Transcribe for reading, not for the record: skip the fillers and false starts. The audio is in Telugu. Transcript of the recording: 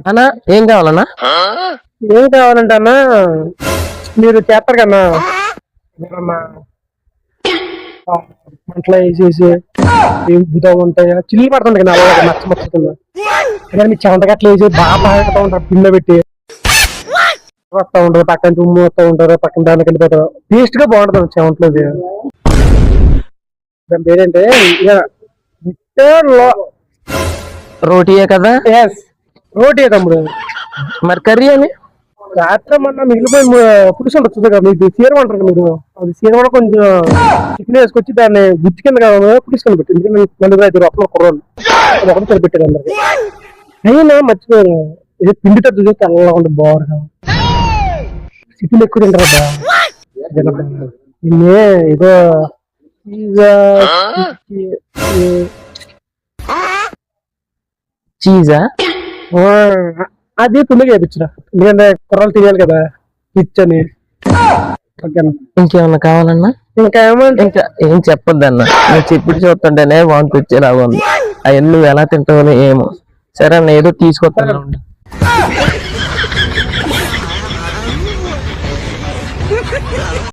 అన్నా ఏం కావాలన్నా? ఏం కావాలంటే అన్నా మీరు చేస్తారు కన్నా మంటలో వేసేసి బుధం ఉంటాయి చిల్లి పడుతుంది కదా నచ్చ మచ్చుతుంది కానీ మీ చెమటగట్లు వేసి బాగా పాడుతూ ఉంటారు పిండి పెట్టి వస్తూ ఉంటారు పక్కన తుమ్ము వస్తూ ఉంటారు పక్కన దానికి వెళ్ళిపోతారు టేస్ట్ గా బాగుంటుంది చెమటలోది. దాని పేరేంటే రోటీయే కదా? రోటీ తమ్ముడు. మరి కర్రీ అని రాత్రి మొన్న మిగిలిపోయి పులుసు ఉంటుంది కదా మీకు సీరం అంటారు మీరు అది సీరం కొంచెం చికెన్ వేసుకొచ్చి దాన్ని గుజ్జు కింద పులుసు కింద పెట్టి ఎందుకంటే 4-5 రూపాయలు కుర్రోళ్ళు అది ఒకటి సరిపెట్టారు అందరికి. అయినా మర్చిపోయారు ఏదో పిండి తట్టు చూస్తే అలా ఉంటుంది బాగా చికెన్ ఎక్కువ తింటారా దీన్ని ఏదో చీజా అది తుమ్మిగా వేయించరా ఎందుకంటే కుర్రలు తినాలి కదా పిచ్ అని. ఇంకేమన్నా కావాలన్నా? ఇంకా ఏమంటే ఇంకా ఏం చెప్పొద్దన్నా, నువ్వు చెప్పుడు చూస్తుంటేనే వాంతి వచ్చేలాగా ఉంది. అవన్నీ నువ్వు ఎలా తింటావో ఏమో. సరే అన్న ఏదో తీసుకొస్తాను.